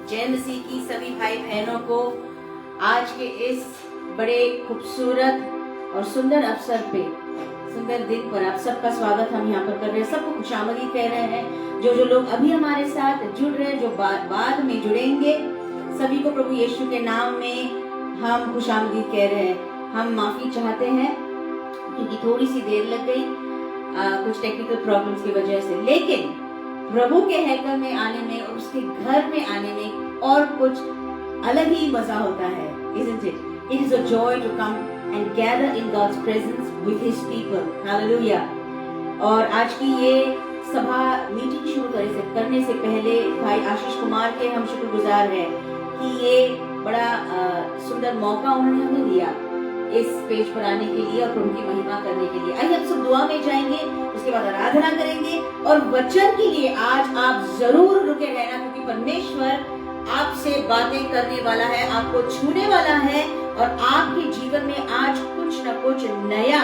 जय मसीह की सभी भाई बहनों को आज के इस बड़े खूबसूरत और सुंदर अवसर पे, सुंदर दिन पर आप सबका स्वागत हम यहाँ पर कर रहे हैं। सबको खुशामदीद कह रहे हैं। जो लोग अभी हमारे साथ जुड़ रहे हैं, जो बाद में जुड़ेंगे, सभी को प्रभु यीशु के नाम में हम खुशामदीद कह रहे हैं। हम माफी चाहते हैं क्योंकि थोड़ी सी देर लग गई कुछ टेक्निकल प्रॉब्लम्स की वजह से, लेकिन प्रभु के हैकल में आने में और उसके घर में आने में और कुछ अलग ही मजा होता है, isn't it? It is a joy to come and gather in God's presence with His people. Hallelujah. और आज की ये सभा मीटिंग शुरू करने से पहले भाई आशीष कुमार के हम शुक्रगुजार हैं कि ये बड़ा सुंदर मौका उन्होंने हमें दिया इस पेज पर आने के लिए और प्रभु की महिमा करने के लिए। आइए हम सब दुआ में जाएंगे, उसके बाद आराधना करेंगे और वचन के लिए आज आप जरूर रुके रहना, क्योंकि परमेश्वर आपसे बातें करने वाला है, आपको छूने वाला है और आपके जीवन में आज कुछ न कुछ नया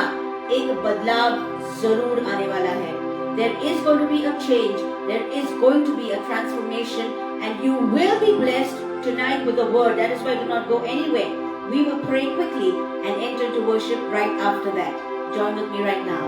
एक बदलाव जरूर आने वाला है। There is going to be a change, there is going to be a transformation and you will be blessed tonight with the word. That is why do not go anywhere. We will pray quickly and enter into worship right after that. Join with me right now.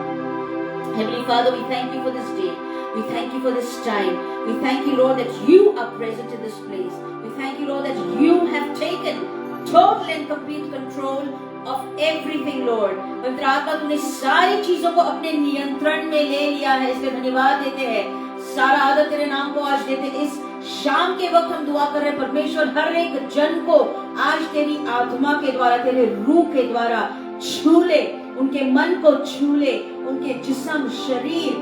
Heavenly Father, we thank you for this day. We thank you for this time. We thank you, Lord, that you are present in this place. We thank you, Lord, that you have taken total and complete control of everything, Lord. पवित्र आत्मा, तूने सारी चीजों को अपने नियंत्रण में ले लिया है, इसलिए धन्यवाद देते हैं। सारा आदर तेरे नाम को आज देते हैं। इस शाम के वक्त हम दुआ कर रहे हैं, परमेश्वर हर एक जन को आज तेरी आत्मा के द्वारा, तेरे रूह के द्वारा छू ले, उनके मन को छू ले, उनके जिस्म, शरीर,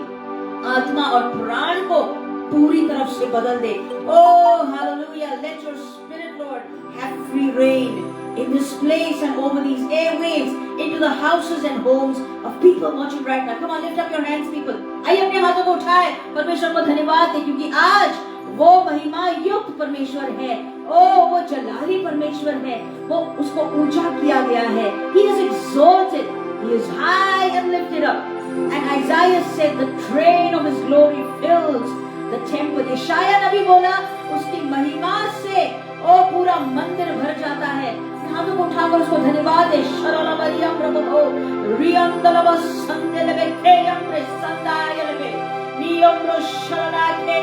आत्मा और प्राण को पूरी तरफ से बदल दे। Oh, hallelujah! Let your spirit, Lord, have free reign in this place and over these airwaves, into the houses and homes of people watching right now. Come on, lift up your hands, people. आइए अपने हाथों को उठाए, परमेश्वर को धन्यवाद दे, क्योंकि आज वो महिमा युक्त परमेश्वर है। ओ वो जलाली परमेश्वर है, वो उसको ऊंचा किया गया है। He is exalted, he is high and lifted up. And Isaiah said, the train of his glory fills the temple. यशाया नबी बोला, उसकी महिमा से ओ पूरा मंदिर भर जाता है। हाथों को उठाकर उसको धन्यवाद दे। शरणा मरियम प्रभु रियंदलव संदेलवे केयम रे संदायलवे नियम रो शरणा के।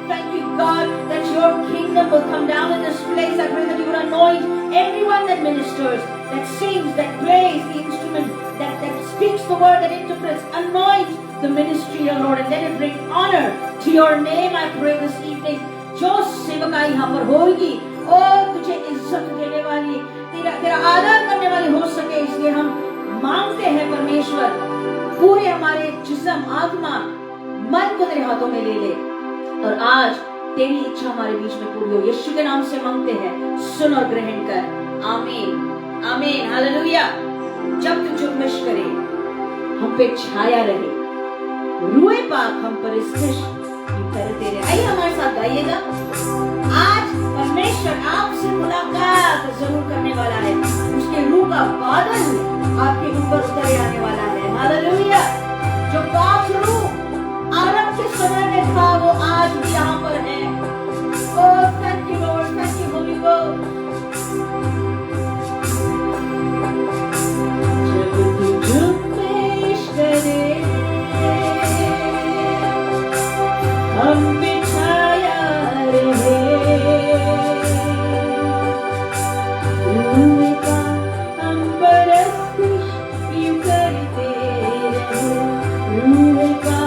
Thank you, God, that your kingdom will come down in this place. I pray that you would anoint everyone that ministers, that sings, that plays the instrument, that speaks the word, that interprets. Anoint the ministry, O Lord, and let it bring honor to your name. I pray this evening, जो सेवका यहाँ पर होगी, ओ तुझे इज्जत देने वाली, तेरा आदर करने वाली हो सके, इसलिए हम मांगते हैं परमेश्वर, पूरे हमारे जिस्म, आत्मा, मन को तेरे हाथों में ले ले और आज तेरी इच्छा हमारे बीच में पूरी हो। यीशु के नाम से मांगते हैं, सुन और ग्रहण कर। आमीन, आमीन, हालेलुया। जब तू जुम्मश करे, हम पे छाया रहे, रूए पाक हम पर स्थिर करते रहे। आइए हमारे साथ गाइएगा। आज परमेश्वर आपसे मुलाकात जरूर करने वाला है, उसके रूह का बादल आपके ऊपर उतर आने वाला है। हालेलुया। जो पाक रूह आरंभ के समय में था, वो आज भी यहाँ पर है। Oh, thank you, Lord, thank you, Holy Ghost. जब तू जुम्मश करे, हम बिछाया रहे, रूह का हम परस्तिश यूं करते रहे, रूह का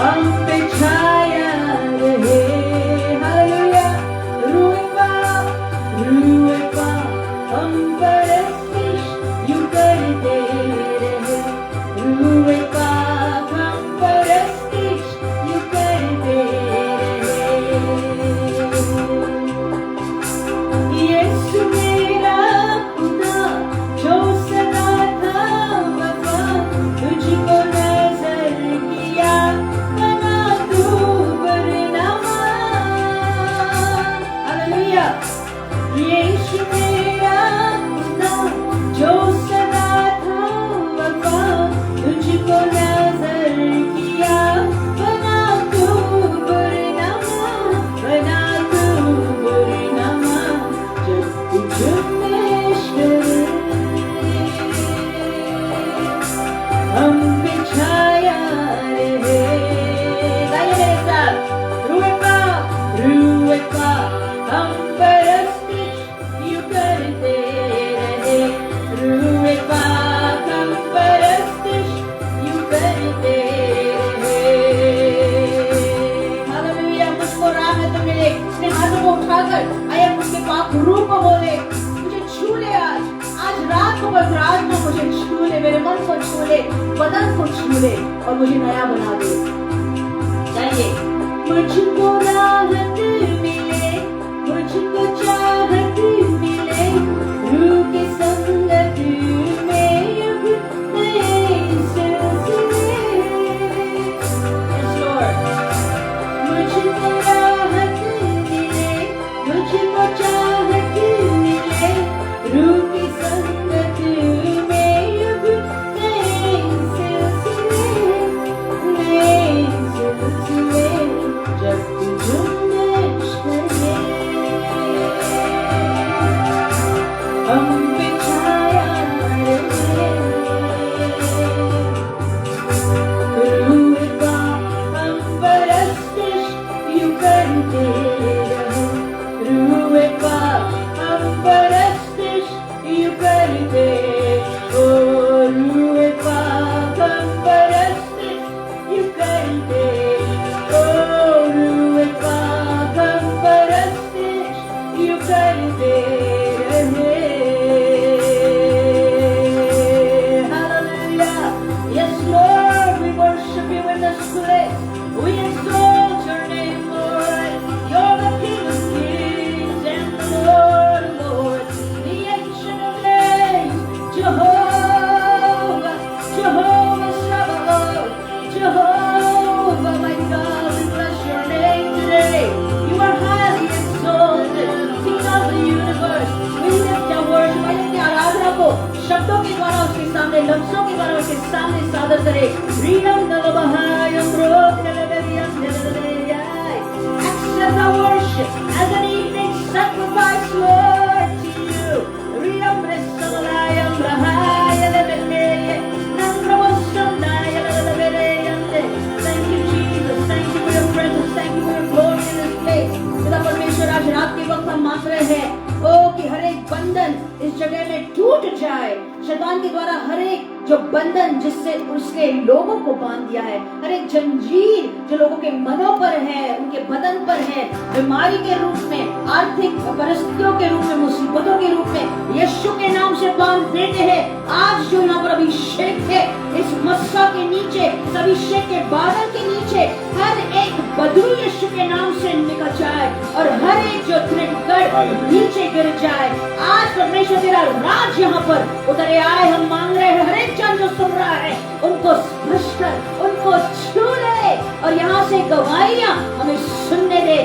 हम पे छाया रहे, हालेलुया। रूए पाप हम परस्तिश यूं करते रहे, रूए पाप हम परस्तिश यूं करते रहे। यीशु मेरा खुदा जो सदा था वफा, तुझको नजर किया बना तू बरनामा। हालेलुया। यीशु मेरा खुदा जो सदा था वफा, तुझको नजर किया बना तू बरनामा, बना तू बरनामा। जब तुझ में शरे हम पे छाया रहे, गाइए मेरे साथ। रूए पाप हम परस्तिश यूं करते रहे, रूए पाप हम परस्तिश यूं करते रहे। हालेलुया। मुझको राहत मिले, अपने हाथों को उठाकर आया मुझके पाप रूप को बोले, मुझे छू ले आज रात को, बस रात को मुझे छू ले, मेरे मन को छू ले, बदन को छू ले और मुझे नया बना दे। जाइए। मुझको राहत मिले, मुझको चाहत मिले, रूह की संगत में अब नए सिलसिले। Yes, Lord. मुझको राहत मिले, मुझको चाहत मिले, रूह की संगत में अब नए सिलसिले, नए सिलसिले। जब तुझ में शरे हम पे छाया रहे, रूए पाप हम परस्तिश यूं करते रहे, रूए पाप हम परस्तिश यूं करते। ओ रूए पाप हम परस्तिश यूं करते, ओ रूए पाप हम परस्तिश यूं करते रहे। Hallelujah. Yes, Lord, we worship you in this place. We exalt your name, Lord. You're the King of Kings and the Lord of Lords, the Ancient of Days, Jehovah, Jehovah Sabaoth, Jehovah, my God, we bless your name today. You are highly exalted, King of the universe. We lift our worship, I lift our आराधना को शब्दों के द्वारा उसके सामने, लफ्जों के द्वारा उसके सामने सादर करे। रीडम दलबहायम रोक दलबरियम दलबरियाय। Accept our worship as an evening sacrifice, Lord, to you. Ridam resalayam rahaya debeleye, namravasandaya debeleyam. Thank you, Jesus. Thank you for your presence. Thank you for your glory in this place. खुदा परमेश्वर, आज रात के वक्त हम मांग रहे हैं ओ कि हर एक बंधन इस जगह में टूट जाए। शैतान के द्वारा हर एक जो बंधन जिससे उसके लोगों को बांध दिया है, हर एक जंजीर जो लोगों के मनों पर है, उनके बदन पर है, बीमारी के रूप में, आर्थिक परिस्थितियों के रूप में, मुसीबतों के रूप में, यीशु के नाम से बांध देते हैं। आज जो यहाँ पर अभिषेक है, इस मस्सा के नीचे, इस अभिषेक के बादल के नीचे हर एक बदरू यीशु के नाम से निकल जाए और हर एक जो दृढ़ नीचे गिर जाए। आज परमेश्वर तेरा राज यहाँ पर उतरे आए। हम मांग रहे हैं हर एक जन जो सुन रहा है उनको स्पर्श कर, उनको छू ले और यहाँ से गवाहियां हमें सुनने दे।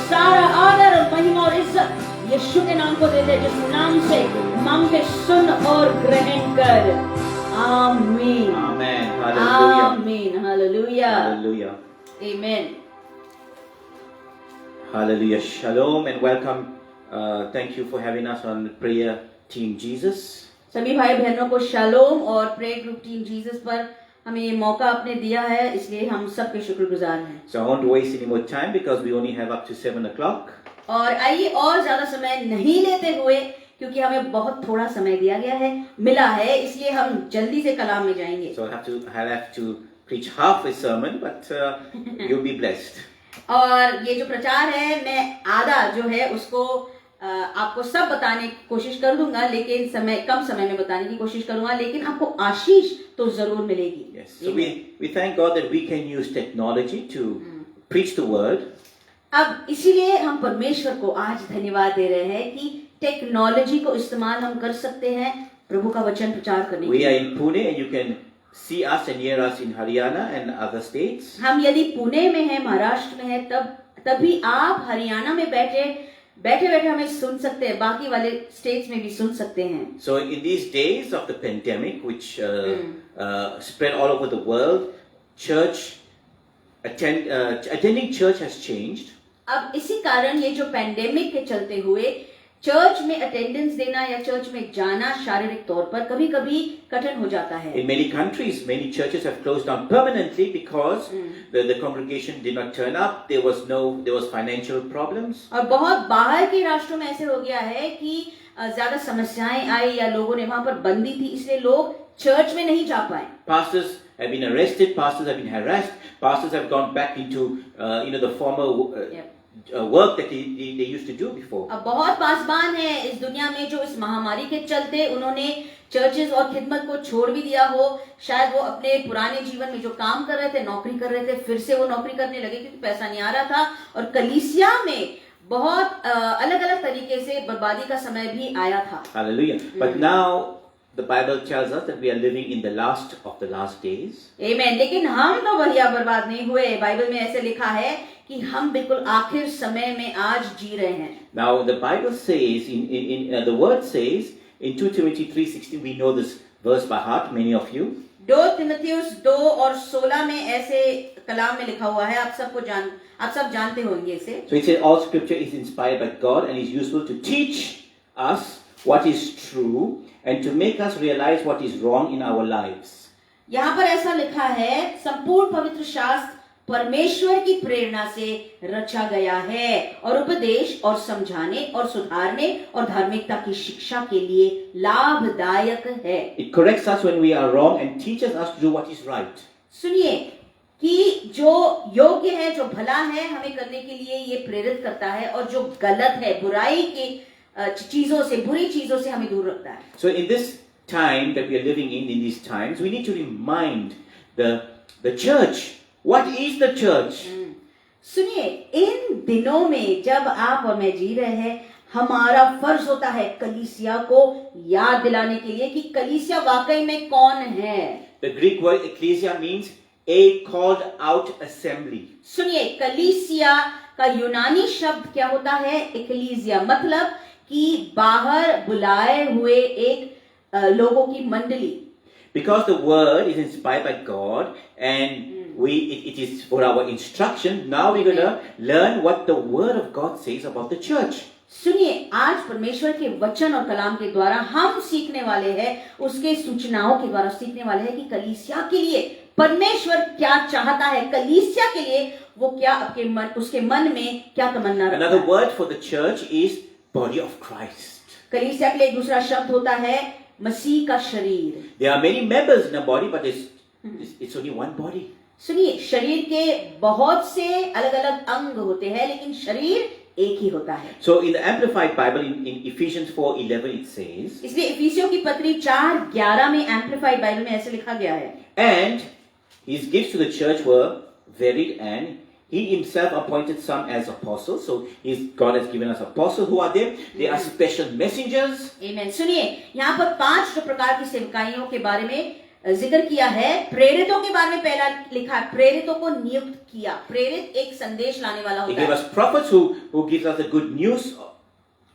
सारा आदर और महिमा और इज्जत यीशु के नाम को दे दे, जिस नाम से मांगे सुन और ग्रहण कर। आमीन, Amen. आमीन, हालेलुया, Hallelujah. आमीन। Hallelujah. Shalom and welcome. Thank you for having us on Prayer Team Jesus. सभी भाई बहनों को शालोम और प्रे ग्रुप टीम जीसस पर हमें ये मौका आपने दिया है, इसलिए हम सब के शुक्रगुजार हैं। So I won't waste any more time because we only have up to 7 o'clock. और आइए और ज्यादा समय नहीं लेते हुए, क्योंकि हमें बहुत थोड़ा समय दिया गया है, मिला है, इसलिए हम जल्दी से कलाम में जाएंगे। So I'll have to preach half a sermon, but you'll be blessed. और ये जो प्रचार है मैं आधा जो है उसको आपको सब बताने की कोशिश कर दूंगा, लेकिन कम समय में बताने की कोशिश करूंगा, लेकिन आपको आशीष तो जरूर मिलेगी. Yes. So we thank God that we can use technology to preach the word. अब इसीलिए हम परमेश्वर को आज धन्यवाद दे रहे हैं कि टेक्नोलॉजी को इस्तेमाल हम कर सकते हैं प्रभु का वचन प्रचार करने के We लिए. are in Pune and you can see us and hear us in Haryana and other states. हम यदि पुणे में हैं, महाराष्ट्र में हैं, तभी आप हरियाणा में बैठे हमें सुन सकते हैं, बाकी वाले स्टेट्स में भी सुन सकते हैं. So in these days of the pandemic, which spread all over the world, attending church has changed. अब इसी कारण ये जो पैंडेमिक के चलते हुए चर्च में अटेंडेंस देना या चर्च में जाना शारीरिक तौर पर कभी-कभी कठिन हो जाता है. In many countries, many churches have closed down permanently because the congregation did not turn up. There was financial problems. और बहुत बाहर के राष्ट्रों में ऐसे हो गया है कि ज्यादा समस्याएं आई या लोगों ने वहां पर बंदी थी, इसलिए लोग चर्च में नहीं जा पाए. Pastors have been arrested. Pastors have been harassed. Pastors have gone back into the former work that they used to do before. अब बहुत पासबान है इस दुनिया में जो इस महामारी के चलते उन्होंने चर्चेस और खिदमत को छोड़ भी दिया हो. शायद वो अपने पुराने जीवन में जो काम कर रहे थे, नौकरी कर रहे थे, फिर से वो नौकरी करने लगे क्योंकि पैसा नहीं आ रहा था. और कलीसिया में बहुत अलग-अलग तरीके से बर्बादी का समय भी आया था. Hallelujah. But now the Bible tells us that we are living in the last of the last days. Amen. लेकिन हम तो भैया बर्बाद नहीं हुए. बाइबल में ऐसे लिखा है कि हम बिल्कुल आखिर समय में आज जी रहे हैं. Now the Bible says the word says in 2 Timothy 3:16, we know this verse by heart, many of you. 2 तिमुथियुस 2 और 16 में ऐसे कलाम में लिखा हुआ है, आप सब जानते होंगे इसे. So it says all scripture is inspired by God and is useful to teach us what is true and to make us realize what is wrong in our lives. यहाँ पर ऐसा लिखा है, संपूर्ण पवित्र शास्त्र परमेश्वर की प्रेरणा से रचा गया है और उपदेश और समझाने और सुधारने और धार्मिकता की शिक्षा के लिए लाभदायक है. It corrects us when we are wrong and teaches us to do what is right. सुनिए कि जो योग्य है, जो भला है, हमें करने के लिए ये प्रेरित करता है, और जो गलत है, बुराई की चीजों से, बुरी चीजों से हमें दूर रखता है. So in this time that we are living in these times, we need to remind the church. What is the church? सुनिए, इन दिनों में जब आप और मैं जी रहे हैं, हमारा फर्ज होता है कलीसिया को याद दिलाने के लिए कि कलीसिया वाकई में कौन है. The Greek word ecclesia means a called out assembly. सुनिए, कलीसिया का यूनानी शब्द क्या होता है? एक्लीसिया, मतलब कि बाहर बुलाए हुए एक लोगों की मंडली. Because the word is inspired by God and it is for our instruction, now we're going to learn what the word of God says about the church. सुनिए, आज परमेश्वर के वचन और कलाम के द्वारा हम सीखने वाले हैं, उसके सूचनाओं के द्वारा सीखने वाले हैं कि कलीसिया के लिए परमेश्वर क्या चाहता है, कलीसिया के लिए वो क्या उसके मन में क्या तमन्ना रखता है. Another word for the church is body of Christ. कलीसिया के लिए एक दूसरा शब्द होता है मसीह का शरीर. There are many members in a body, but it's only one body. सुनिए, शरीर के बहुत से अलग-अलग अंग होते हैं, लेकिन शरीर एक ही होता है. So in the Amplified Bible in Ephesians 4:11 it says, इसलिए इफिसियों की पत्री 4:11 में एम्प्लीफाइड बाइबल में ऐसे लिखा गया है, and his gifts to the church were varied, and he himself appointed some as apostles. So God has given us apostles. Who are them? They are special messengers. Amen. सुनिए, यहाँ पर 5 प्रकार की सेवकाइयों के बारे में जिक्र किया है. प्रेरितों के बारे में पहला लिखा है, प्रेरितों को नियुक्त किया. प्रेरित एक संदेश लाने वाला He होता gave है. us prophets who gives us the good news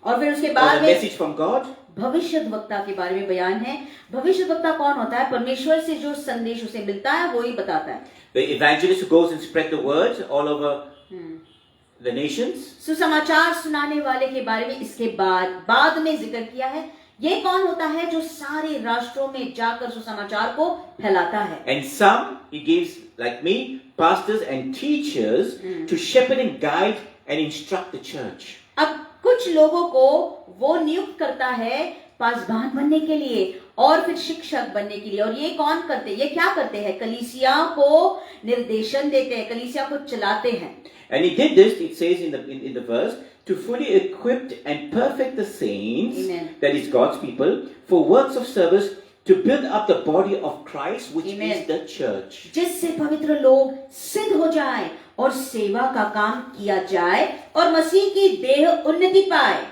और फिर उसके or बाद the में message from God. भविष्यद्वक्ता के बारे में बयान है. भविष्यद्वक्ता कौन होता है? परमेश्वर से जो संदेश उसे मिलता है वो ही बताता है. The evangelist who goes and spread the word all over the nations. सुसमाचार सुनाने वाले के बारे में इसके बाद में जिक्र किया है. ये कौन होता है जो सारे राष्ट्रों में जाकर सुसमाचार को फैलाता है. And some he gives, like me, pastors and teachers to shepherd and guide and instruct the church. अब कुछ लोगों को वो नियुक्त करता है पासबान बनने के लिए और फिर शिक्षक बनने के लिए। और ये कौन करते हैं? ये क्या करते हैं? कलीसिया को निर्देशन देते हैं, कलीसिया को चलाते हैं। And he did this, it says in the verse, to fully equip and perfect the saints, Amen. that is God's people, for works of service, to build up the body of Christ, which Amen. is the church. जिससे पवित्र लोग सिद्ध हो जाए और सेवा का काम किया जाए और मसीह की देह उन्नति पाए।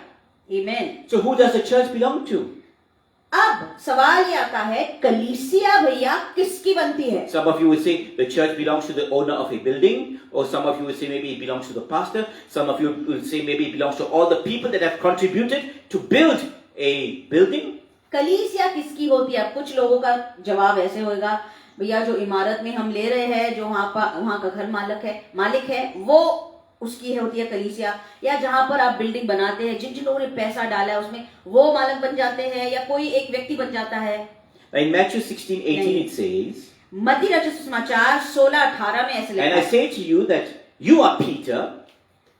Amen. So who does the church belong to? अब सवाल ये आता है, कलीसिया भैया किसकी बनती है? Some of you would say the church belongs to the owner of a building, or some of you would say maybe it belongs to the pastor, some of you would say maybe it belongs to all the people that have contributed to build a building. कलीसिया किसकी होती है? अब कुछ लोगों का जवाब ऐसे होगा, भैया जो इमारत में हम ले रहे हैं, जो वहाँ का घर मालिक है वो उसकी होती है कलीसिया। या जहाँ पर आप बिल्डिंग बनाते हैं, जिन लोगों ने पैसा डाला है उसमें, वो मालिक बन जाते हैं या कोई एक व्यक्ति बन जाता है। In Matthew 16:18 it says, मत्ती रचित सुसमाचार 16:18 में ऐसे लिखा and I है, say to you that you are Peter,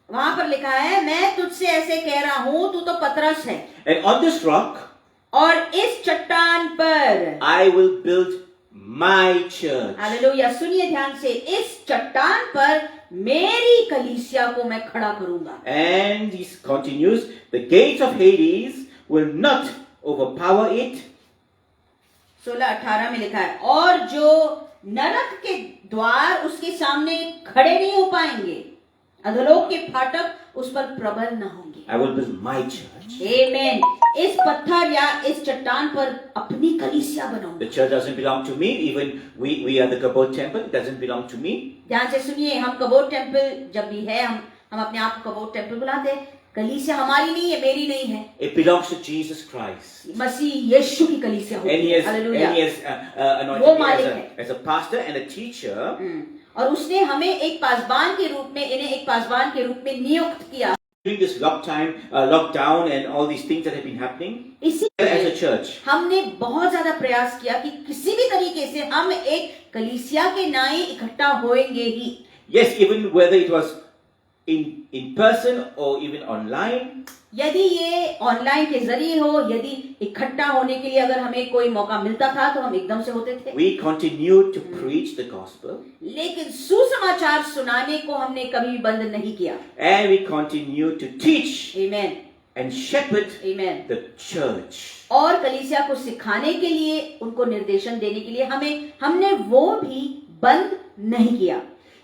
वहां पर लिखा है, मैं तुझसे ऐसे कह रहा हूं, तू तो पतरस है, and on this rock और इस चट्टान पर I will build my church. Hallelujah. सुनिए ध्यान से, इस चट्टान पर मेरी कलीसिया को मैं खड़ा करूंगा। And he continues, the gates of Hades will not overpower it. 16:18 में लिखा है, और जो नरक के द्वार उसके सामने खड़े नहीं हो पाएंगे, अधोलोक के फाटक उस पर प्रबल न होंगे। I will build my church. आमीन। इस पत्थर या इस चट्टान पर अपनी कलीसिया बनाऊंगा। The church doesn't belong to me, even we are the Kabod temple, it doesn't belong to me. ध्यान से सुनिए, हम कबोट टेम्पल जब भी है, हम अपने आप को कबोट टेम्पल बुलाते हैं, कलीसिया हमारी नहीं है, मेरी नहीं है, It belongs to Jesus Christ. मसीह यीशु की कलीसिया And होती he है। has, hallelujah. and he has anointed वो me मालिक है। as a pastor and a teacher. और उसने हमें एक पासबान के रूप में, इन्हें एक पासबान के रूप में नियुक्त किया। During this lockdown and all these things that have been happening, इसी as a church, हमने बहुत ज्यादा प्रयास किया कि किसी भी तरीके से हम एक कलीसिया के नाई इकट्ठा होएंगे ही। yes, even whether it was in person or even online, यदि ये ऑनलाइन के जरिए हो, यदि इकट्ठा होने के लिए अगर हमें कोई मौका मिलता था तो हम एकदम से होते थे। we continued to preach the gospel, लेकिन सुसमाचार सुनाने को हमने कभी भी बंद नहीं किया। and we continued to teach आमीन, and shepherd आमीन। the church. और कलीसिया को सिखाने के लिए, उनको निर्देशन देने के लिए हमने वो भी बंद नहीं किया।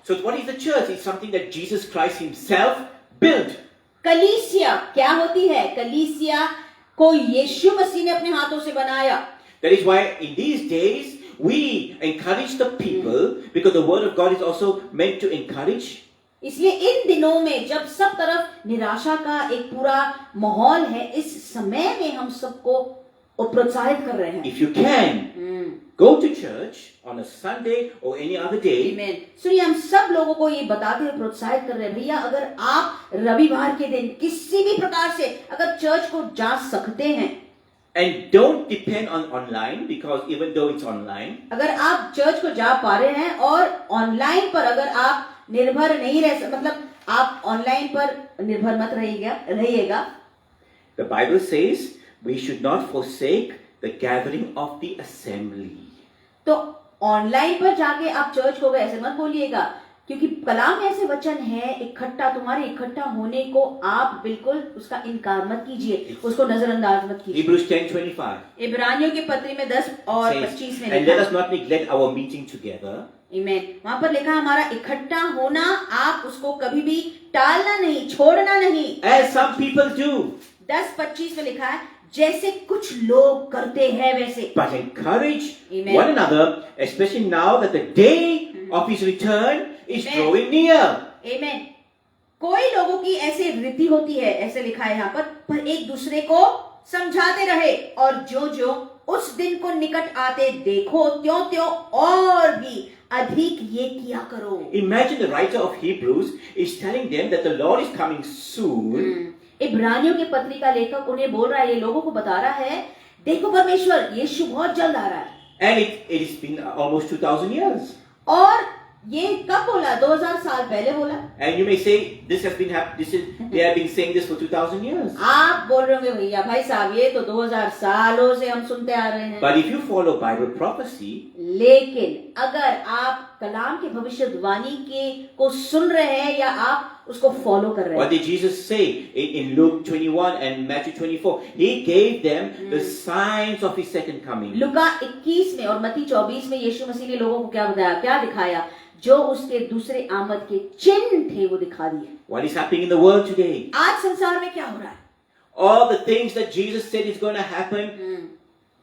So what is the church? It's something that Jesus Christ himself built. कलीसिया क्या होती है? कलीसिया को यीशु मसीह ने अपने हाथों से बनाया। That is why in these days we encourage the people, because the word of God is also meant to encourage. इसलिए इन दिनों में जब सब तरफ निराशा का एक पूरा माहौल है, इस समय में हम सबको प्रोत्साहित कर रहे हैं। If you can, go to church on a Sunday or any other day. आमीन। सुनिए, हम सब लोगों को ये बताते हुए प्रोत्साहित कर रहे हैं, भैया अगर आप रविवार के दिन किसी भी प्रकार से अगर चर्च को जा सकते हैं, And don't depend on online, because even though it's online, अगर आप चर्च को जा पा रहे हैं और ऑनलाइन पर अगर आप निर्भर नहीं रह, मतलब आप ऑनलाइन पर निर्भर मत रहिएगा। the Bible says we should not forsake the gathering of the assembly. तो ऑनलाइन पर जाके आप चर्च को ऐसे मत बोलिएगा, क्योंकि कलाम में ऐसे वचन है, तुम्हारे इकट्ठा होने को आप बिल्कुल उसका इनकार मत कीजिए, उसको नजरअंदाज मत कीजिए। Hebrews 10:25 इब्रानियों की पत्री में 10 और says, 25 में and लिखा let us है, not neglect our meeting together, आमीन। वहां पर लिखा हमारा इकट्ठा होना, आप उसको कभी भी टालना नहीं, छोड़ना नहीं, as some people do, 10:25 में लिखा है, जैसे कुछ लोग करते हैं वैसे। but encourage Amen. one another, especially now that the day of his return is Amen. drawing near. आमीन। कोई लोगों की ऐसी रीति होती है, ऐसे लिखा है यहाँ पर एक दूसरे को समझाते रहे, और जो जो उस दिन को निकट आते देखो, त्यों त्यों और भी अधिक ये किया करो। Imagine the writer of Hebrews is telling them that the Lord is coming soon. इब्रानियों के पत्री का लेखक उन्हें बोल रहा है, ये लोगों को बता रहा है, देखो परमेश्वर यीशु बहुत जल्द आ रहा है। And it has been almost 2000 years. और ये कब बोला? 2000 साल पहले बोला। And you may say this has been they have been saying this for 2000 years. आप बोल रहे होंगे भैया भाई साहब ये तो 2000 सालों से हम सुनते आ रहे हैं। But if you follow Bible prophecy, लेकिन अगर आप कलाम की भविष्यवाणी के को सुन रहे हैं या आप उसको फॉलो कर रहे what हैं, did Jesus say in Luke 21 and Matthew 24? He gave them the signs of his second coming. लुका 21 में और मत्ती 24 में यीशु मसीह ने लोगों को क्या बताया, क्या दिखाया? जो उसके दूसरे आमद के चिन्ह थे वो दिखा दिए। What is happening in the world today? आज संसार में क्या हो रहा है? All the things that Jesus said is going to happen,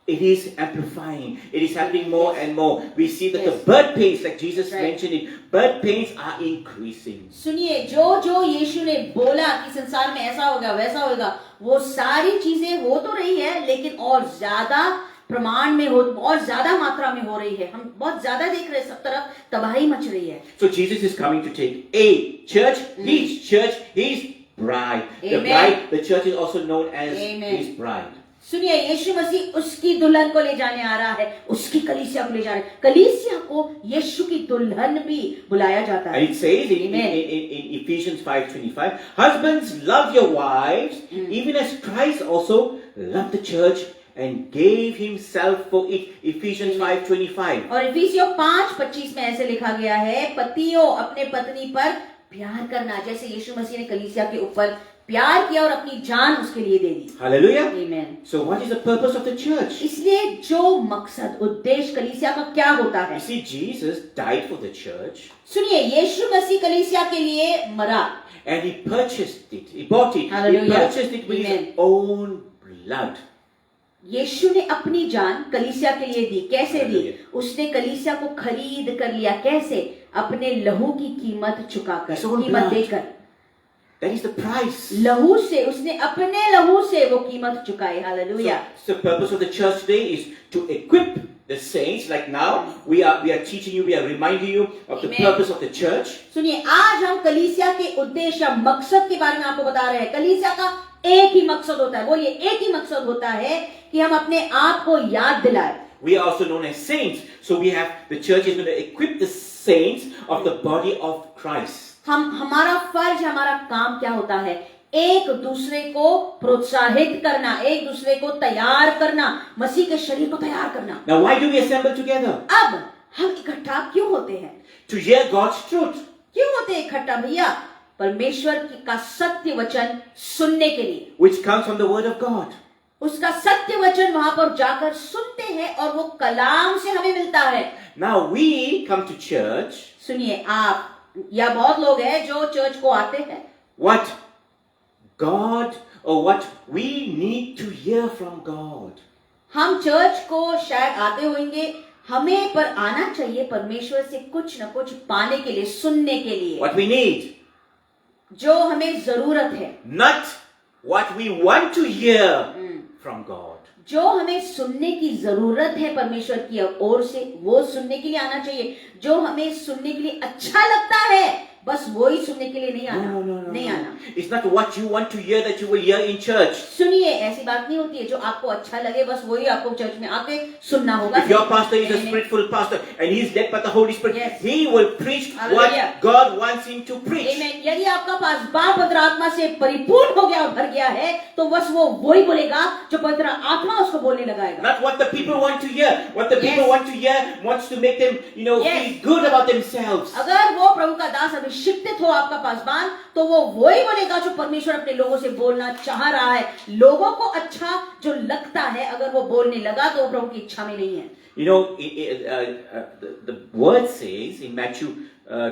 it is amplifying. It is happening more and more. We see that the birth pains, like Jesus mentioned it, birth pains are increasing. सुनिए, जो यीशु ने बोला कि संसार में ऐसा होगा वैसा होगा, वो सारी चीजें हो तो रही है, लेकिन और ज्यादा प्रमाण में हो, और ज्यादा मात्रा में हो रही है। हम बहुत ज्यादा देख रहे हैं, सब तरफ तबाही मच रही है। So Jesus is coming to take a church, his bride. The bride, the church is also known as his bride. सुनिए, यीशु मसीह उसकी दुल्हन को ले जाने आ रहा है, उसकी कलीसिया को ले जा रहा है। कलीसिया को यीशु की दुल्हन भी बुलाया जाता है। And it says in Ephesians 5:25, husbands, love your wives, even as Christ also loved the church and gave himself for it. Ephesians 5:25. और इफिसियों 5:25 में ऐसे लिखा गया है, पतियों अपने पत्नी पर प्यार करना, जैसे यीशु मसीह ने कलीसिया के ऊपर प्यार किया और अपनी जान उसके लिए दे दी। Hallelujah. Amen. So what is the purpose of the church? इसलिए जो मकसद उद्देश्य कलीसिया का क्या होता है? You see, Jesus died for the church. सुनिए, यीशु मसीह कलीसिया के लिए मरा। And he purchased it. He bought it. Hallelujah. He purchased it with his own blood. यीशु ने अपनी जान कलीसिया के लिए दी। कैसे दी? उसने कलीसिया को खरीद कर लिया। कैसे? अपने लहू की कीमत चुकाकर, कीमत देकर। That is the price. लहू से, उसने अपने लहू से वो कीमत चुकाई। Hallelujah. So the purpose of the church today is to equip the saints. Like now, we are teaching you, we are reminding you of the purpose of the church. सुनिए, आज हम कलीसिया के उद्देश्य या मकसद के बारे में आपको बता रहे हैं। कलीसिया का एक ही मकसद होता है, बोलिए, एक ही मकसद होता है कि हम अपने आप को याद दिलाएं। We are also known as saints. So we have, the church is going to equip the saints of the body of Christ. हमारा फर्ज, हमारा काम क्या होता है? एक दूसरे को प्रोत्साहित करना, एक दूसरे को तैयार करना, मसीह के शरीर को तैयार करना। Now why do we assemble together? अब हम इकट्ठा क्यों होते हैं? To hear God's truth. क्यों होते हैं इकट्ठा भैया? परमेश्वर का सत्य वचन सुनने के लिए, which comes from the word of God. उसका सत्य वचन वहां पर जाकर सुनते हैं और वो कलाम से हमें मिलता है। Now we come to church. सुनिए, आप या बहुत लोग हैं जो चर्च को आते हैं। What God or what we need to hear from God. हम चर्च को शायद आते होंगे, हमें पर आना चाहिए परमेश्वर से कुछ न कुछ पाने के लिए, सुनने के लिए। What we need. जो हमें जरूरत है, Not what we want to hear from God. जो हमें सुनने की जरूरत है परमेश्वर की ओर से, वो सुनने के लिए आना चाहिए। जो हमें सुनने के लिए अच्छा लगता है, बस वो ही सुनने के लिए नहीं आना। नहीं आना। It's not what you want to hear that you will hear in church. सुनिए, ऐसी बात नहीं होती है जो आपको अच्छा लगे बस वही आपको चर्च में आके सुनना होगा। If your pastor is a spirit-full pastor and he is led by the Holy Spirit, Yes. he will preach what God wants him to preach. Amen. यदि आपका पास बाप पवित्र आत्मा से परिपूर्ण हो गया और भर गया है, तो बस वो वही बोलेगा जो पवित्र आत्मा उसको बोलने लगाएगा। Not what the people want to hear. What the people want to hear wants to make them, feel good about themselves. अगर वो प्रभु का दास अभिषिक्त हो आपका पासवान, तो वो वही बोलेगा जो परमेश्वर अपने लोगों से बोलना चाह रहा है। लोगों को अच्छा जो लगता है, अगर वो बोलने लगा तो वो प्रभु की इच्छा में नहीं है। The word says in Matthew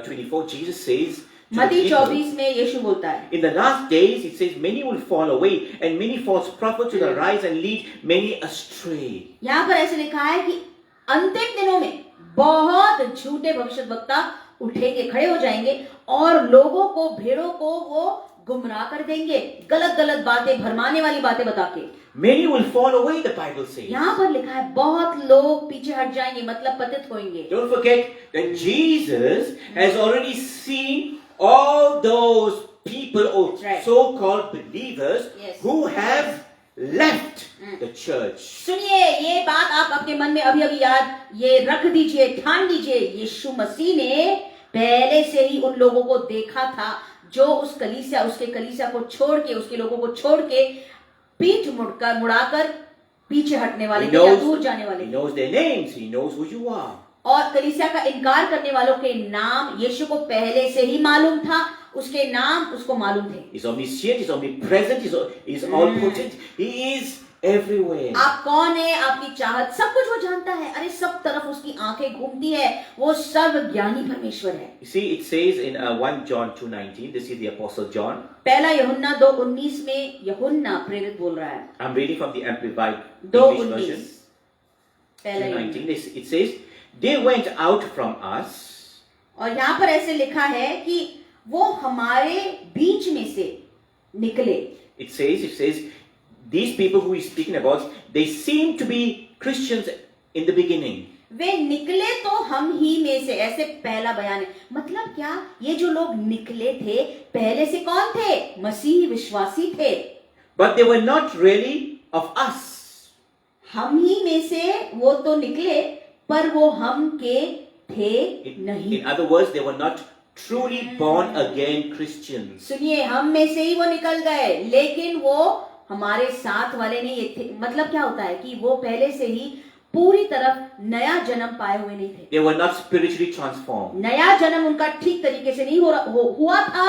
24, Jesus says, मत्ती 24 में यीशु बोलता है, in the last days, it says, many will fall away and many false prophets will arise and lead many astray. यहाँ पर ऐसे लिखा है कि अंतिम दिनों में बहुत झूठे भविष्यद्वक्ता उठेंगे, खड़े हो जाएंगे और लोगों को, भेड़ों को वो गुमराह कर देंगे, गलत गलत बातें, भरमाने वाली बातें बता के। Many will fall away, the Bible says. यहाँ पर लिखा है बहुत लोग पीछे हट जाएंगे, मतलब पतित होंगे। Don't forget that Jesus has already seen all those people or so-called believers who have left the church. सुनिए, ये बात आप अपने मन में अभी अभी याद ये रख दीजिए, ठान लीजिए। यीशु मसीह ने पहले से ही उन लोगों को देखा था जो उस कलीसिया उसके कलीसिया को छोड़ के उसके लोगों को छोड़ के पीठ मुड़ाकर पीछे हटने वाले थे या दूर जाने वाले He थे। knows their names. He knows who you are. और कलीसिया का इनकार करने वालों के नाम यीशु को पहले से ही मालूम था, उसके नाम उसको मालूम थे। He's omniscient. He's omnipresent. He's all potent. He is everywhere. आप कौन है, आपकी चाहत सब कुछ वो जानता है। अरे सब तरफ उसकी आंखें घूमती है, वो सर्वज्ञानी परमेश्वर है। You see, it says in 1 John 2:19. This is the Apostle John. पहला यूहन्ना 2:19 में यूहन्ना प्रेरित बोल रहा है। I'm reading from the Amplified 2:19 English version. पहला यूहन्ना। 2:19. It says, "They went out from us." और यहाँ पर ऐसे लिखा है कि वो हमारे बीच में से निकले। It says, these people who he's speaking about, they seem to be Christians in the beginning. वे निकले तो हम ही में से, ऐसे पहला बयान है। मतलब क्या, ये जो लोग निकले थे पहले से कौन थे? मसीही विश्वासी थे। But they were not really of us. हम ही में से वो तो निकले, पर वो हम के थे नहीं। In other words, they were not truly born again Christians. सुनिए, हम में से ही वो निकल गए, लेकिन वो हमारे साथ वाले नहीं थे। मतलब क्या होता है कि वो पहले से ही पूरी तरह नया जन्म पाए हुए नहीं थे। They were not spiritually transformed. नया जन्म उनका ठीक तरीके से नहीं हुआ था,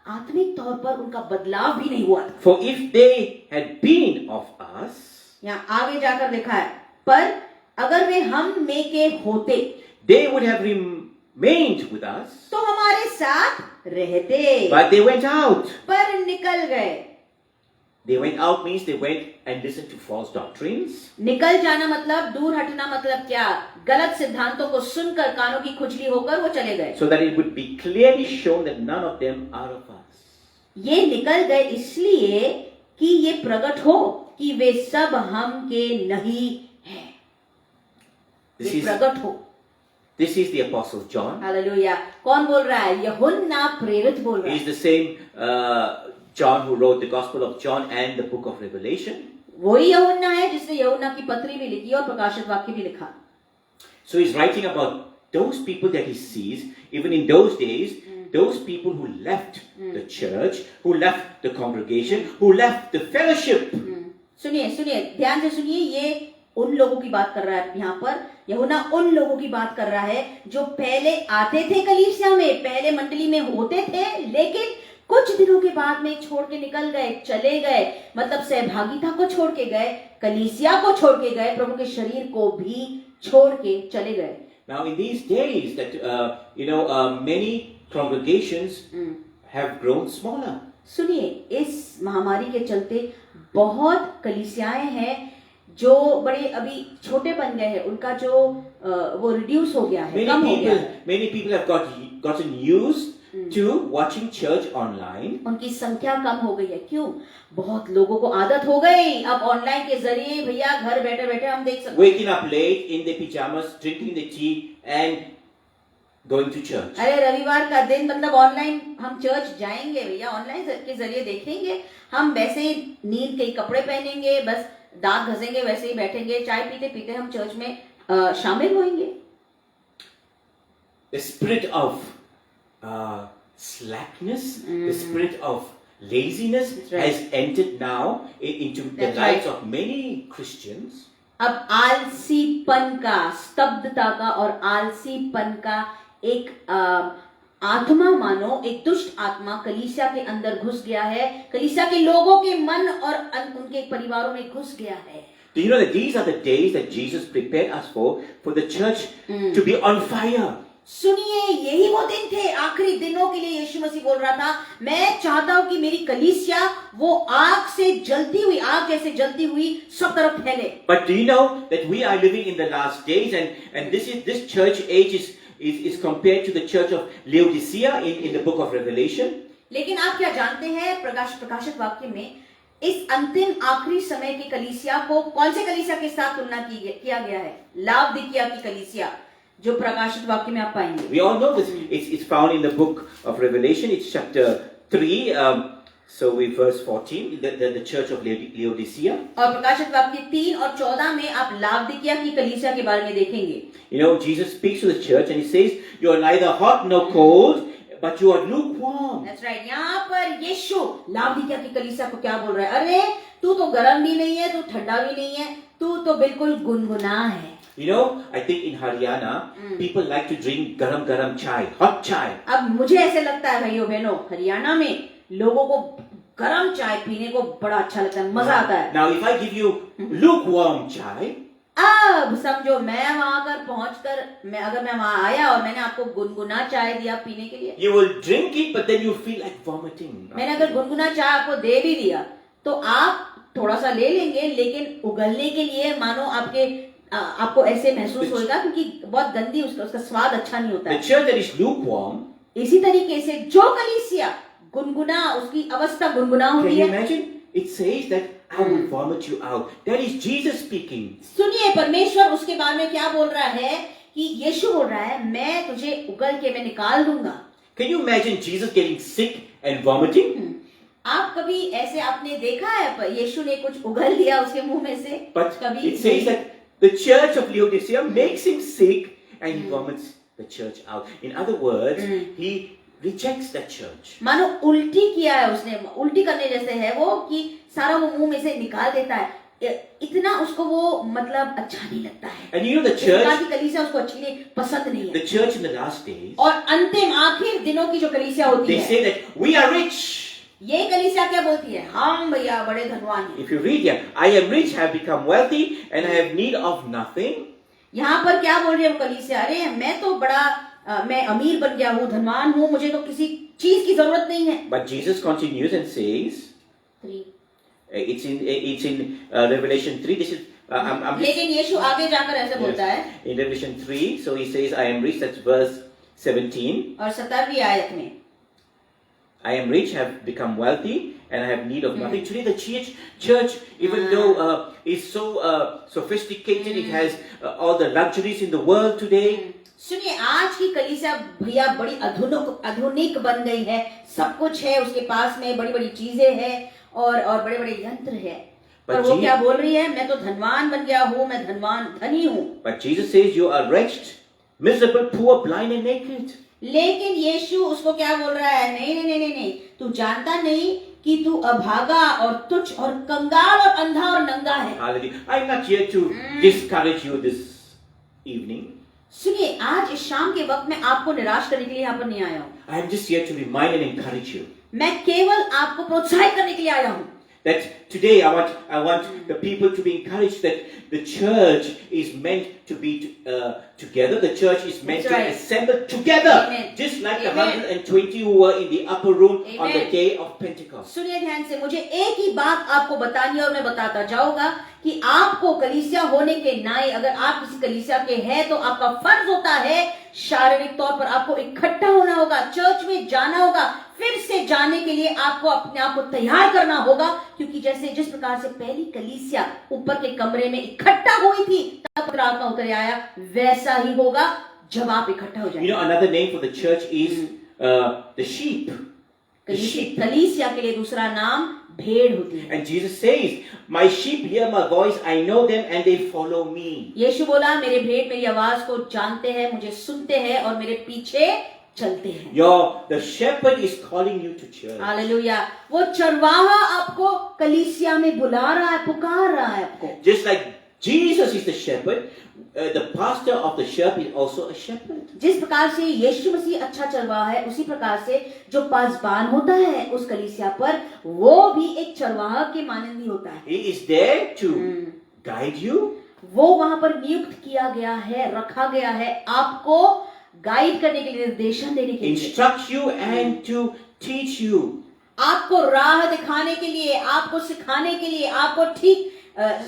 आत्मिक तौर पर उनका बदलाव भी नहीं हुआ था। For if they had been of us, यहाँ आगे जाकर लिखा है, पर अगर वे हम में के होते they would have remained with us. तो हमारे साथ रहते, But they went out. पर निकल गए। They went out means they went and listened to false doctrines. निकल जाना मतलब, दूर हटना मतलब क्या? गलत सिद्धांतों को सुनकर कानों की खुजली होकर वो चले गए। So that it would be clearly shown that none of them are of us. ये निकल गए इसलिए कि ये प्रकट हो कि वे सब हम के नहीं हैं। This ये is, प्रकट हो। this is the Apostle John. Hallelujah. कौन बोल रहा है? यूहन्ना प्रेरित बोल रहा He है। is the same John who wrote the Gospel of John and the book of Revelation. वही यूहन्ना है जिसने यूहन्ना की पत्री भी लिखी और प्रकाशित वाक्य भी लिखा। So he's writing about those people that he sees, even in those days, those people who left the church, who left the congregation, who left the fellowship. सुनिए सुनिए, ध्यान से सुनिए, ये उन लोगों की बात कर रहा है। यहाँ पर यूहन्ना उन लोगों की बात कर रहा है जो पहले आते थे कलीसिया में, पहले मंडली में होते थे, लेकिन कुछ दिनों के बाद में छोड़ के निकल गए, चले गए। मतलब सहभागिता को छोड़ के गए, कलीसिया को छोड़ के गए, प्रभु के शरीर को भी छोड़ के चले गए। Now in these days that many congregations have grown smaller. सुनिए, इस महामारी के चलते बहुत कलीसियाएं हैं जो बड़े अभी छोटे बन गए हैं, उनका जो वो रिड्यूस हो गया है, कम हो गया है। Many people have gotten used to watching church online. उनकी संख्या कम हो गई है। क्यों? बहुत लोगों को आदत हो गई, अब ऑनलाइन के जरिए भैया घर बैठे बैठे हम देख सकते हैं। Waking up late in their pajamas, drinking the tea and going to church. अरे रविवार का दिन मतलब ऑनलाइन हम चर्च जाएंगे भैया, ऑनलाइन के जरिए देखेंगे, हम वैसे ही नींद के कपड़े पहनेंगे, बस दांत घसेंगे, वैसे ही बैठेंगे, चाय पीते पीते हम चर्च में शामिल होंगे। The spirit of slackness, the spirit of laziness right. has entered now into the That's lives right. of many Christians. अब आलसीपन का, स्तब्धता का और आलसीपन का एक आत्मा, मानो एक दुष्ट आत्मा कलीसिया के अंदर घुस गया है, कलीसिया के लोगों के मन और उनके परिवारों में घुस गया है। Do you know that these are the days that Jesus prepared us for the church to be on fire? सुनिए, यही वो दिन थे, आखिरी दिनों के लिए यीशु मसीह बोल रहा था, मैं चाहता हूं कि मेरी कलीसिया वो आग से जलती हुई, आग जैसे जलती हुई सब तरफ फैले। But do you know that we are living in the last days, and this church age is compared to the church of Laodicea in the book of Revelation? लेकिन आप क्या जानते हैं, प्रकाशित वाक्य में इस अंतिम आखिरी समय की कलीसिया को कौन से कलीसिया के साथ तुलना किया गया है? लावदिकिया की कलीसिया, जो प्रकाशित वाक्य में आप पाएंगे। We all know this. It's found in the book of Revelation. It's chapter 3, So we verse 14, the church of Laodicea. और प्रकाशित वाक्य 3 और 14 में आप लावदिकिया की कलीसिया के बारे में देखेंगे. You know, Jesus speaks to the church and he says, you are neither hot nor cold, but you are lukewarm. That's right. यहाँ पर यीशु लावदिकिया की कलीसिया को क्या बोल रहा है? अरे तू तो गर्म भी नहीं है, तू ठंडा भी नहीं है, तू तो बिल्कुल गुनगुना है. You know, I think in Haryana, people like to drink garam chai, hot chai. अब मुझे ऐसे लगता है भाइयों बहनों, हरियाणा में लोगों को गरम चाय पीने को बड़ा अच्छा लगता है, मजा आता है. Now, if I give you lukewarm chai, अब समझो मैं वहां कर पहुंचकर अगर मैं वहां आया और मैंने आपको गुनगुना चाय दिया पीने के लिए, you will drink it, but then you feel like vomiting. मैंने अगर गुनगुना चाय आपको दे भी दिया तो आप थोड़ा सा ले लेंगे, लेकिन उगलने के लिए मानो आपको ऐसे महसूस होगा क्योंकि बहुत गंदी उसका स्वाद अच्छा नहीं होता The है. church that is lukewarm, इसी तरीके से जो कलीसिया गुनगुना, उसकी अवस्था गुनगुना can होती you है. imagine? It says that I will vomit you out. That is Jesus speaking. सुनिए, परमेश्वर उसके बारे में क्या बोल रहा है कि यीशु बोल रहा है मैं तुझे उगल के मैं निकाल दूंगा. Can you imagine Jesus getting sick and vomiting? आप कभी ऐसे आपने देखा है यीशु ने कुछ उगल दिया उसके मुंह में से? But कभी it says that the church of Laodicea makes him sick and he vomits the church out. In other words, he rejects that church. मानो उल्टी किया है उसने, उल्टी करने जैसे है वो कि सारा वो मुंह में से निकाल देता है. इतना उसको वो मतलब अच्छा नहीं लगता है. And you know the church, की कलीसिया उसको अच्छी नहीं, पसंद नहीं है. the church in the last days, और अंतिम आखिर दिनों की जो कलीसिया होती they है, say that we are rich. ये कलीसिया क्या बोलती है? हम भैया बड़े धनवान हैं. If you read here, I am rich, have become wealthy, and I have need of nothing. यहाँ पर क्या बोल रही है वो कलीसिया? अरे मैं तो बड़ा मैं अमीर बन गया हूँ, धनवान हूँ, मुझे तो किसी चीज की जरूरत नहीं है. But Jesus continues and says, 3. it's in Revelation 3. This is लेकिन यीशु आगे जाकर ऐसे बोलता है in Revelation 3. So he says, I am rich. That's verse 17. और 17वीं आयत में I am rich, have become wealthy, and I have need of nothing. Today the church, even though is so sophisticated, it has all the luxuries in the world today. सुनिए, आज की कलीसिया भैया बड़ी आधुनिक बन गई है. सब कुछ है उसके पास में, बड़ी बड़ी चीजें हैं और बड़े बड़े यंत्र है. पर वो क्या बोल रही है? मैं तो धनवान बन गया हूँ, मैं धनी हूँ. But Jesus says you are wretched, miserable, poor, blind and naked. लेकिन यीशु उसको क्या बोल रहा है? नहीं, तू जानता नहीं कि तू अभागा और तुच्छ और कंगाल और अंधा और नंगा है. Hallelujah. I'm not here to discourage you this evening. सुनिए, आज इस शाम के वक्त में आपको निराश करने के लिए यहाँ पर नहीं आया हूँ. I am just here to remind and encourage you. मैं केवल आपको प्रोत्साहित करने के लिए आया हूँ. That today I want the people to be encouraged that the church is meant to be together. The church is meant to assemble together, just like the 120 who were in the upper room on the day of Pentecost. सुनिए ध्यान से, मुझे एक ही बात आपको बतानी है और मैं बताता जाऊंगा कि आपको कलीसिया होने के नाते, अगर आप किसी कलीसिया के हैं तो आपका फर्ज होता है शारीरिक तौर पर आपको इकट्ठा होना होगा, चर्च में जाना होगा. फिर से जाने के लिए आपको अपने आप को तैयार करना होगा, क्योंकि जिस प्रकार से पहली कलीसिया ऊपर के कमरे में इकट्ठा हुई थी तब पवित्र आत्मा उतर आया, वैसा ही होगा जब आप इकट्ठा हो जाएंगे. You know, another name for the church is the sheep. कलीसिया के लिए दूसरा नाम भेड़ होती है. And Jesus says, my sheep hear my voice, I know them and they follow me. यीशु बोला, मेरे भेड़ मेरी आवाज को जानते हैं, मुझे सुनते हैं और मेरे पीछे चलते हैं. The shepherd is calling you to church. Hallelujah. वो चरवाहा आपको कलीसिया में बुला रहा है, पुकार रहा है आपको. Just like Jesus is the shepherd, the pastor of the sheep is also a shepherd. जिस प्रकार से यीशु मसीह अच्छा चरवाहा है, उसी प्रकार से जो पासबान होता है उस कलीसिया पर, वो भी एक चरवाहा के मानंद ही होता है. He is there to guide you. वो वहां पर नियुक्त किया गया है, रखा गया है आपको गाइड करने के लिए, निर्देशन देने के लिए, instruct you and to teach you. आपको राह दिखाने के लिए, आपको सिखाने के लिए, आपको ठीक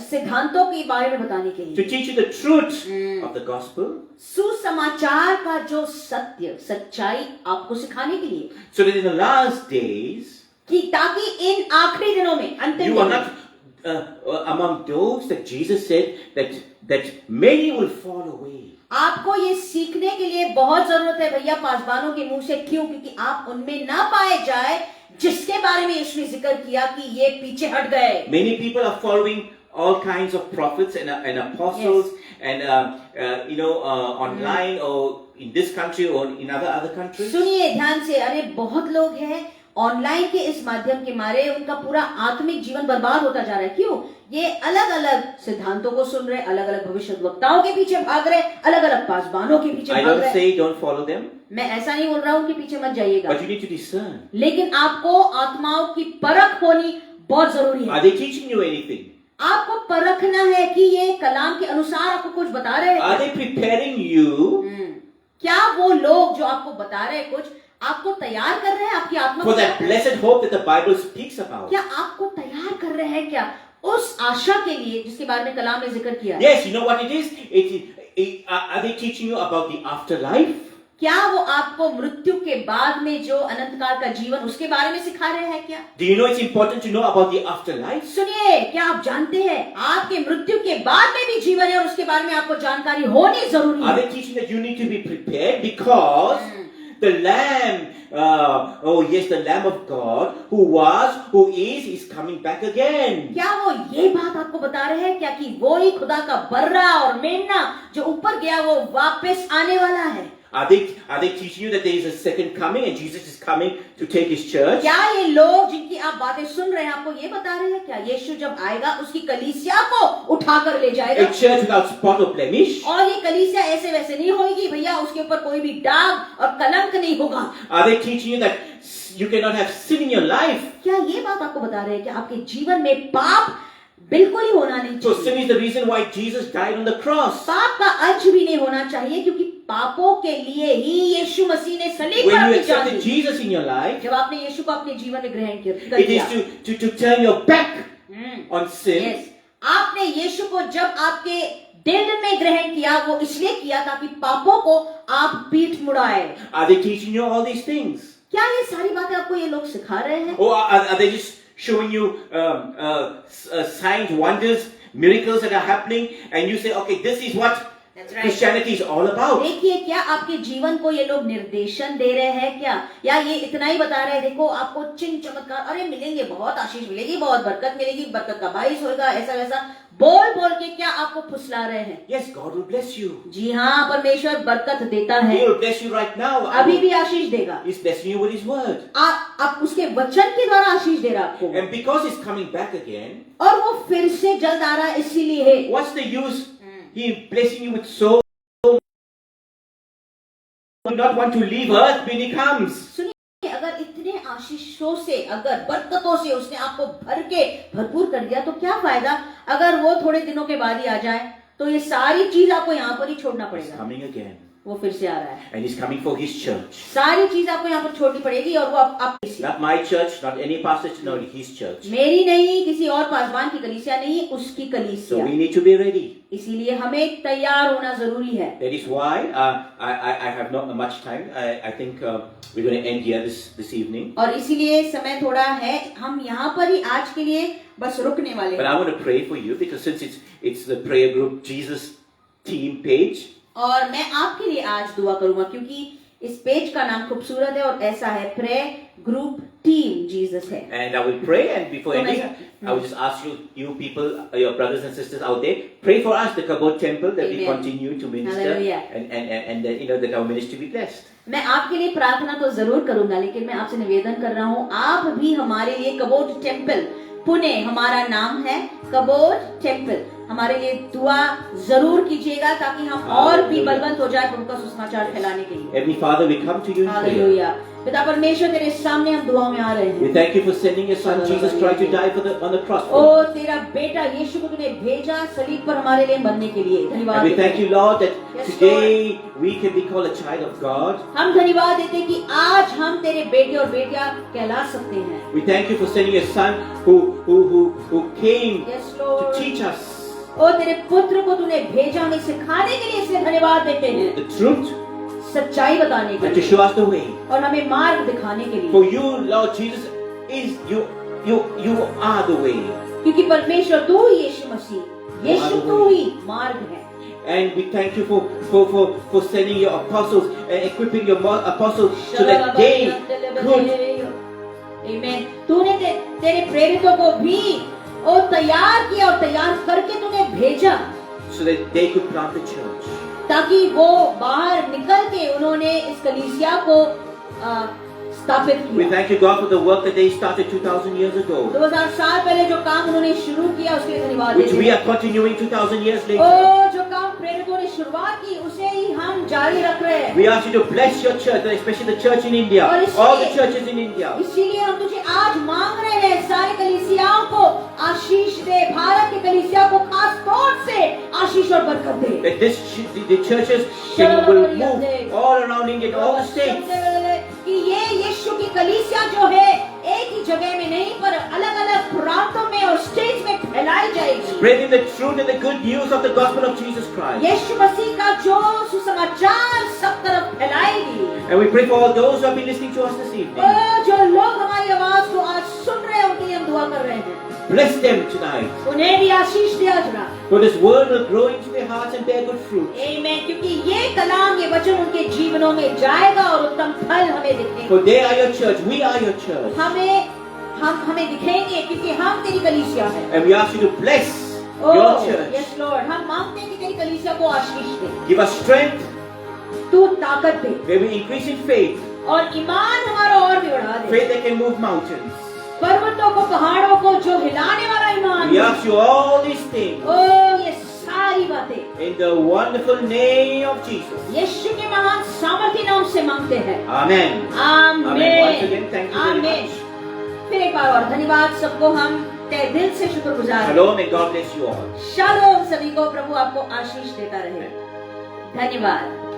सिद्धांतों के बारे में बताने के लिए, to teach you the truth of the gospel. सुसमाचार का जो सत्य, सच्चाई आपको सिखाने के लिए, So that in the last days, कि ताकि इन आखिरी दिनों में, अंतिम you are दिनों not among those that Jesus said that many will fall away. आपको ये सीखने के लिए बहुत जरूरत है भैया पासबानों के मुंह से। क्यों? क्योंकि आप उनमें ना पाए जाए जिसके बारे में यीशु ने जिक्र किया कि ये पीछे हट गए। Many people are following all kinds of prophets and apostles and online or in this country or in other countries. सुनिए ध्यान से, अरे बहुत लोग हैं ऑनलाइन के इस माध्यम के मारे उनका पूरा आत्मिक जीवन बर्बाद होता जा रहा है। क्यों? ये अलग अलग सिद्धांतों को सुन रहे, अलग अलग भविष्यवक्ताओं के पीछे भाग रहे, अलग अलग पासबानों के पीछे I भाग don't रहे। say don't follow them, मैं ऐसा नहीं बोल रहा हूँ कि पीछे मत जाइएगा, but you need to discern. लेकिन आपको आत्माओं की परख होनी बहुत जरूरी है। Are they teaching you anything? आपको परखना है कि ये कलाम के अनुसार आपको कुछ बता रहे Are हैं। they preparing you क्या वो लोग जो आपको बता रहे हैं कुछ आपको तैयार कर रहे हैं आपकी आत्मा for को? that blessed hope that the Bible speaks about? क्या आपको तैयार कर रहे हैं क्या उस आशा के लिए जिसके बारे में कलाम ने जिक्र किया है? Yes, you know what it is? Are they teaching you about the afterlife? क्या वो आपको मृत्यु के बाद में जो अनंत काल का जीवन उसके बारे में सिखा रहे हैं क्या? Do you know it's important to know about the afterlife? सुनिए, क्या आप जानते हैं आपके मृत्यु के बाद में भी जीवन है और उसके बारे में आपको जानकारी होनी जरूरी Are है। they teaching that you need to be prepared because the Lamb, the Lamb of God, who was, who is coming back again? क्या वो ये बात आपको बता रहे हैं क्या कि वो ही खुदा का बर्रा और मेमना जो ऊपर गया वो वापस आने वाला है? Are they teaching you that there is a second coming and Jesus is coming to take his church? क्या ये लोग जिनकी आप बातें सुन रहे हैं आपको ये बता रहे हैं क्या यीशु जब आएगा उसकी कलीसिया को उठाकर ले जाएगा? A church without spot or blemish? और ये कलीसिया ऐसे वैसे नहीं होगी भैया, उसके ऊपर कोई भी दाग और कलंक नहीं होगा। Are they teaching you that you cannot have sin in your life? क्या ये बात आपको बता रहे हैं कि आपके जीवन में पाप बिल्कुल ही होना नहीं So चाहिए? sin is the reason why Jesus died on the cross. पाप का अंश भी नहीं होना चाहिए क्योंकि पापों के लिए ही यीशु मसीह ने सलीब पर When you अपनी जान accepted the. Jesus in your life, जब आपने यीशु को अपने जीवन में ग्रहण it किया, is to turn your back on sin. Yes. आपने यीशु को जब आपके दिल में ग्रहण किया वो इसलिए किया ताकि पापों को आप पीठ मुड़ाए। Are they teaching you all these things? क्या ये सारी बातें आपको ये लोग सिखा रहे हैं? Or are they just showing you signs, wonders, miracles that are happening, and you say, okay, this is what That's right. Christianity is all about? देखिए, क्या आपके जीवन को ये लोग निर्देशन दे रहे हैं क्या, या ये इतना ही बता रहे हैं देखो आपको चिन्ह चमत्कार अरे मिलेंगे, बहुत आशीष मिलेगी, बहुत बरकत मिलेगी, बरकत का बारिश होगा, ऐसा वैसा बोल बोल के क्या आपको फुसला रहे हैं? Yes, God will bless you. जी हाँ, परमेश्वर बरकत देता He है, will bless you right now. अभी भी आशीष देगा। He's blessing you with His word. आप उसके वचन के द्वारा आशीष दे रहा आपको, And because He's coming back again, और वो फिर से जल्द आ रहा है, इसीलिए है। what's the use? He blessing you with so you not want to leave earth when He comes. सुनिए, अगर इतने आशीषों से, अगर बरकतों से उसने आपको भर के भरपूर कर दिया तो क्या फायदा अगर वो थोड़े दिनों के बाद ही आ जाए? तो ये सारी चीज आपको यहाँ पर ही छोड़ना He's पड़ेगा। coming again. वो फिर से आ रहा है, And He's coming for His church. सारी चीज आपको यहाँ पर छोड़नी पड़ेगी, और वो आप Not my church, not any pastor, no, His church. मेरी नहीं, किसी और पासवान की कलीसिया नहीं, उसकी So कलीसिया। we need to be ready. इसीलिए हमें तैयार होना जरूरी है। That is why I have not much time. I think we're going to end here this evening. और इसीलिए समय थोड़ा है, हम यहाँ पर ही आज के लिए बस रुकने वाले But हैं। I want to pray for you because since it's the prayer group Jesus team page. और मैं आपके लिए आज दुआ करूंगा क्योंकि इस पेज का नाम खूबसूरत है और ऐसा है, प्रे ग्रुप टीम जीसस है। And I will pray, and before So ending, I will just ask you people, your brothers and sisters out there, pray for us, the Kabod Temple, that we Amen. continue to minister, Hallelujah. and that, that our ministry be blessed. मैं आपके लिए प्रार्थना तो जरूर करूंगा, लेकिन मैं आपसे निवेदन कर रहा हूँ आप भी हमारे लिए कबोड टेम्पल पुणे, हमारा नाम है कबोड टेम्पल, हमारे लिए दुआ जरूर कीजिएगा ताकि हम और भी बलवंत हो जाए प्रभु का सुसमाचार फैलाने के लिए। Heavenly Father, we come to you in prayer. Hallelujah. पिता परमेश्वर, तेरे सामने हम दुआ में आ रहे हैं। We thank you for sending your son Jesus Christ to die on the cross. ओ तेरा बेटा यीशु को तूने भेजा सलीब पर हमारे लिए मरने के लिए, धन्यवाद। And we thank you, Lord, that Yes, today we can be called a child of God. हम धन्यवाद देते हैं कि आज हम तेरे बेटे और बेटियां कहला सकते हैं। We thank you for sending your son who came Yes, to Lord। teach us ओ तेरे पुत्र को तूने भेजा हमें सिखाने के लिए, इसलिए धन्यवाद देते हैं, the truth सच्चाई बताने के and to लिए show us the way. और हमें मार्ग दिखाने के लिए, For you, Lord Jesus, is you are the way. क्योंकि परमेश्वर तू ही यीशु मसीह, यीशु तू ही मार्ग है। And we thank you for sending your apostles and equipping your apostles so that they could. Amen. तूने तेरे प्रेरितों को भी और तैयार किया और तैयार करके तूने भेजा So that they could plant the church. ताकि वो बाहर निकल के उन्होंने इस कलीसिया को स्थापित We किया। thank you, God, for the work that they started 2,000 years ago, 2000 साल पहले जो काम उन्होंने शुरू किया उसके लिए धन्यवाद which देते we हैं। are continuing 2,000 years later. ओ जो काम प्रेरितों ने शुरुआत की उसे ही हम जारी रख रहे हैं। We ask you to bless your church, especially the church in India, और इसलिए- all the churches in India. इसीलिए हम तुझे आज मांग रहे हैं सारे कलीसियाओं को आशीष दे, भारत की कलीसिया को खास तौर से आशीष और बरकत दे। That the churches will move all around India, in all the states. कि ये यीशु की कलीसिया जो है एक ही जगह में नहीं पर अलग अलग प्रांतों में और स्टेट्स में फैलाई जाएगी। Spreading the truth and the good news of the gospel of Jesus Christ. यीशु मसीह का जो सुसमाचार सब तरफ फैलाएगी। And we pray for all those who have been listening to us this evening. ओ जो लोग हमारी आवाज को आज सुन रहे हैं उनके लिए हम दुआ कर रहे हैं। Bless them tonight. उन्हें भी आशीष दिया जरा। For this word will grow into their hearts and bear good fruit. आमीन। क्योंकि ये कलाम ये वचन उनके जीवनों में जाएगा और उत्तम फल हमें दिखेंगे। For they are your church, we are your church. हमें दिखेंगे क्योंकि हम तेरी कलीसिया है। And we ask you to bless your church. Yes Lord, हम मांगते हैं कि तेरी कलीसिया को आशीष दे, Give us strength, तू ताकत दे may we increase in faith, और ईमान हमारा और भी बढ़ा दे। faith that can move mountains. पर्वतों को पहाड़ों को जो हिलाने वाला ईमान We they. ask you all these things ओ ये सारी बातें in the wonderful name of Jesus. यीशु के महान सामर्थी नाम से मांगते हैं। Amen. आमीन। Amen. Once again, thank you very आमीन। much. फिर एक बार और धन्यवाद सबको, हम तहे दिल से शुक्रगुजार हैं। Shalom and God bless you all. Shalom सभी को, प्रभु आपको आशीष देता रहे। धन्यवाद।